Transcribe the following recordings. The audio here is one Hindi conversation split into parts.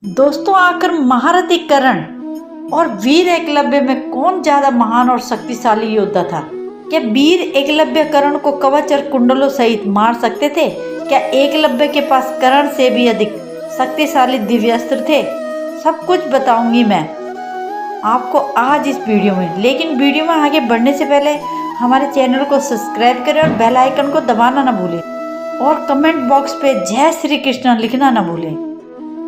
दोस्तों, आखिर महारथी कर्ण और वीर एकलव्य में कौन ज्यादा महान और शक्तिशाली योद्धा था? क्या वीर एकलव्य कर्ण को कवच और कुंडलों सहित मार सकते थे? क्या एकलव्य के पास कर्ण से भी अधिक शक्तिशाली दिव्यास्त्र थे? सब कुछ बताऊंगी मैं आपको आज इस वीडियो में। लेकिन वीडियो में आगे बढ़ने से पहले हमारे चैनल को सब्सक्राइब करें और बेल आइकन को दबाना ना भूलें और कमेंट बॉक्स पे जय श्री कृष्ण लिखना ना भूलें।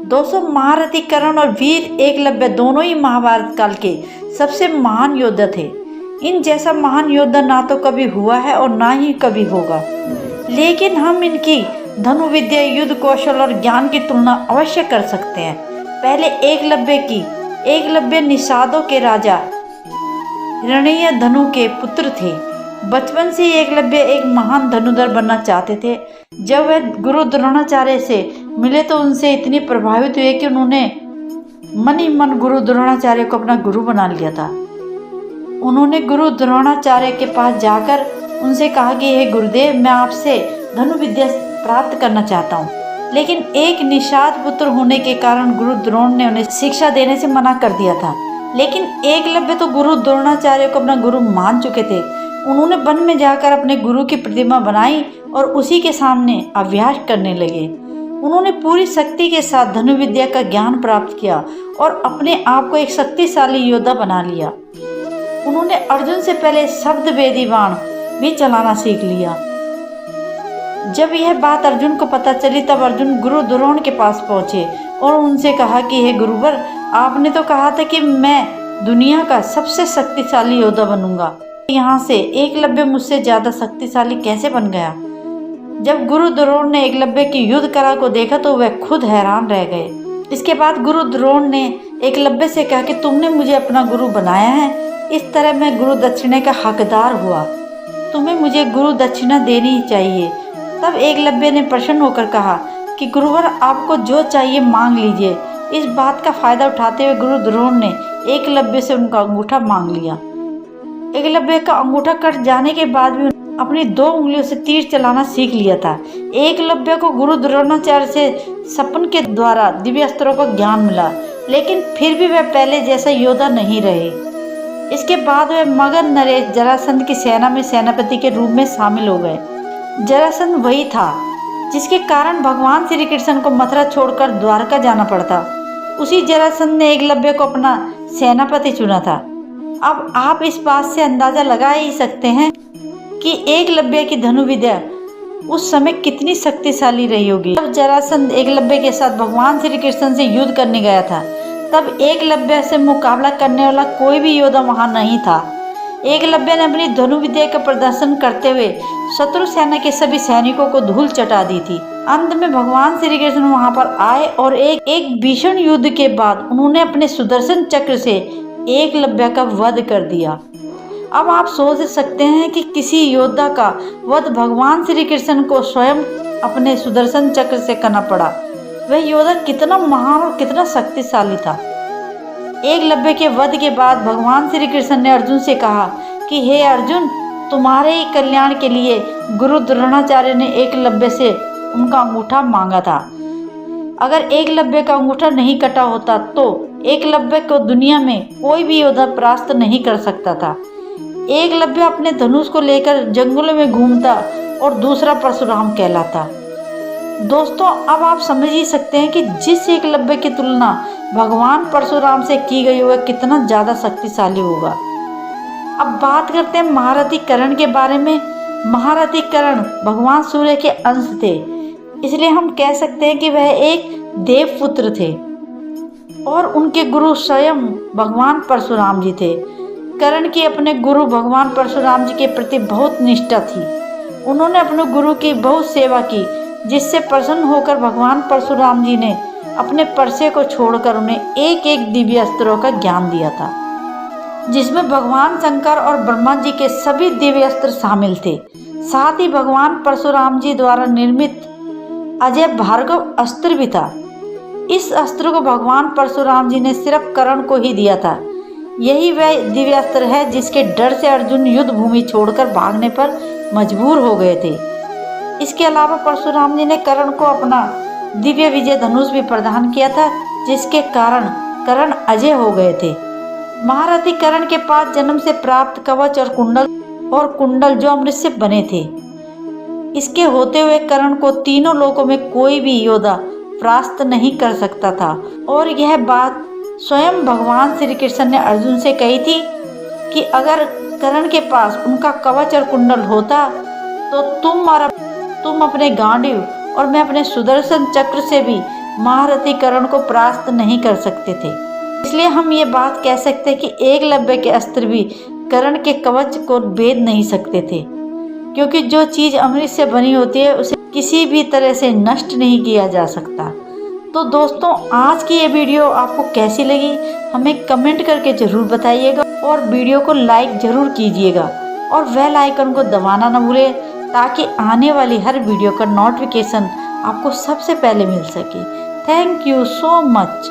दोस्तों, महारथी कर्ण और वीर एकलव्य दोनों ही महाभारत काल के सबसे महान योद्धा थे। इन जैसा महान योद्धा ना तो कभी हुआ है और ना ही कभी होगा, लेकिन हम इनकी धनुर्विद्या, युद्ध कौशल और ज्ञान की तुलना अवश्य कर सकते हैं। पहले एकलव्य निषादों के राजा हिरण्य धनु के पुत्र थे। बचपन से एकलव्य एक महान धनुधर बनना चाहते थे। जब वह गुरु द्रोणाचार्य से मिले तो उनसे इतनी प्रभावित हुए कि उन्होंने मन ही मन गुरु द्रोणाचार्य को अपना गुरु बना लिया था। उन्होंने गुरु द्रोणाचार्य के पास जाकर उनसे कहा कि हे गुरुदेव, मैं आपसे धनुर्विद्या प्राप्त करना चाहता हूँ। लेकिन एक निषाद पुत्र होने के कारण गुरु द्रोण ने उन्हें शिक्षा देने से मना कर दिया था। लेकिन एकलव्य तो गुरु द्रोणाचार्य को अपना गुरु मान चुके थे। उन्होंने वन में जाकर अपने गुरु की प्रतिमा बनाई और उसी के सामने अभ्यास करने लगे। उन्होंने पूरी शक्ति के साथ धनुर्विद्या का ज्ञान प्राप्त किया और अपने आप को एक शक्तिशाली योद्धा बना लिया। उन्होंने अर्जुन से पहले शब्द वेदी बाण भी चलाना सीख लिया। जब यह बात अर्जुन को पता चली तब अर्जुन गुरु द्रोण के पास पहुंचे और उनसे कहा कि हे गुरुवर, आपने तो कहा था कि मैं दुनिया का सबसे शक्तिशाली योद्धा बनूंगा। यहाँ से एकलव्य मुझसे ज्यादा शक्तिशाली कैसे बन गया? जब गुरु द्रोण ने एकलव्य की युद्ध कला को देखा तो वह खुद हैरान रह गए। इसके बाद गुरु द्रोण ने एकलव्य से कहा कि तुमने मुझे अपना गुरु बनाया है, इस तरह मैं गुरु दक्षिणा का हकदार हुआ। तुम्हें मुझे गुरु दक्षिणा देनी ही चाहिए। तब एकलव्य ने प्रसन्न होकर कहा कि गुरुवर, आपको जो चाहिए मांग लीजिए। इस बात का फायदा उठाते हुए गुरु द्रोण ने एकलव्य से उनका अंगूठा मांग लिया। एकलव्य का अंगूठा कट जाने के बाद भी अपनी 2 उंगलियों से तीर चलाना सीख लिया था। एकलव्य को गुरु द्रोणाचार्य से सपन के द्वारा दिव्यास्त्रों का ज्ञान मिला, लेकिन फिर भी वह पहले जैसा योद्धा नहीं रहे। इसके बाद वह मगध नरेश जरासंध की सेना में सेनापति के रूप में शामिल हो गए। जरासंध वही था जिसके कारण भगवान श्री कृष्ण को मथुरा छोड़कर द्वारका जाना पड़ता। उसी जरासंध ने एकलव्य को अपना सेनापति चुना था। अब आप इस बात से अंदाजा लगा ही सकते हैं कि एकलव्य की धनुर्विद्या उस समय कितनी शक्तिशाली रही होगी। जब जरासंध एकलव्य के साथ भगवान श्री कृष्ण से युद्ध करने गया था तब एकलव्य से मुकाबला करने वाला कोई भी योद्धा वहां नहीं था। एकलव्य ने अपनी धनुर्विद्या का प्रदर्शन करते हुए शत्रु सेना के सभी सैनिकों को धूल चटा दी थी। अंत में भगवान श्री कृष्ण वहां पर आए और एक भीषण युद्ध के बाद उन्होंने अपने सुदर्शन चक्र से एकलव्य का वध कर दिया। अब आप सोच सकते हैं कि किसी योद्धा का वध भगवान श्री कृष्ण को स्वयं अपने सुदर्शन चक्र से करना पड़ा। वह योद्धा कितना महान और कितना शक्तिशाली था। एकलव्य के वध के बाद भगवान श्री कृष्ण ने अर्जुन से कहा कि हे अर्जुन, तुम्हारे ही कल्याण के लिए गुरु द्रोणाचार्य ने एकलव्य से उनका अंगूठा मांगा था। अगर एकलव्य का अंगूठा नहीं कटा होता तो एकलव्य को दुनिया में कोई भी योद्धा परास्त नहीं कर सकता था। एकलव्य अपने धनुष को लेकर जंगलों में घूमता और दूसरा परशुराम कहलाता। दोस्तों, अब आप समझ ही सकते हैं कि जिस एकलव्य की तुलना भगवान परशुराम से की गई वह कितना ज्यादा शक्तिशाली होगा। अब बात करते हैं महारथी कर्ण के बारे में। महारथी कर्ण भगवान सूर्य के अंश थे, इसलिए हम कह सकते हैं कि वह एक देवपुत्र थे और उनके गुरु स्वयं भगवान परशुराम जी थे। कर्ण की अपने गुरु भगवान परशुराम जी के प्रति बहुत निष्ठा थी। उन्होंने अपने गुरु की बहुत सेवा की, जिससे प्रसन्न होकर भगवान परशुराम जी ने अपने परसे को छोड़कर उन्हें एक एक दिव्यास्त्रों का ज्ञान दिया था, जिसमें भगवान शंकर और ब्रह्मा जी के सभी दिव्यास्त्र शामिल थे। साथ ही भगवान परशुराम जी द्वारा निर्मित अजय भार्गव अस्त्र भी था। इस अस्त्र को भगवान परशुराम जी ने सिर्फ कर्ण को ही दिया था। यही वह दिव्यास्त्र है जिसके डर से अर्जुन युद्ध भूमि छोड़कर भागने पर मजबूर हो गए थे। इसके अलावा परशुराम जी ने कर्ण को अपना दिव्य विजय धनुष भी प्रदान किया था, जिसके कारण कर्ण अजय हो गए थे। महारथी कर्ण के पास जन्म से प्राप्त कवच और कुंडल जो अमृत से बने थे। इसके होते हुए कर्ण को तीनों लोकों में कोई भी योद्धा परास्त नहीं कर सकता था। और यह बात स्वयं भगवान श्री कृष्ण ने अर्जुन से कही थी कि अगर कर्ण के पास उनका कवच और कुंडल होता तो तुम अपने गांडीव और मैं अपने सुदर्शन चक्र से भी महारथी कर्ण को परास्त नहीं कर सकते थे। इसलिए हम ये बात कह सकते हैं कि एकलव्य के अस्त्र भी कर्ण के कवच को भेद नहीं सकते थे, क्योंकि जो चीज़ अमृत से बनी होती है उसे किसी भी तरह से नष्ट नहीं किया जा सकता। तो दोस्तों, आज की ये वीडियो आपको कैसी लगी हमें कमेंट करके ज़रूर बताइएगा और वीडियो को लाइक ज़रूर कीजिएगा और बेल आइकन को दबाना ना भूलें ताकि आने वाली हर वीडियो का नोटिफिकेशन आपको सबसे पहले मिल सके। Thank you so much.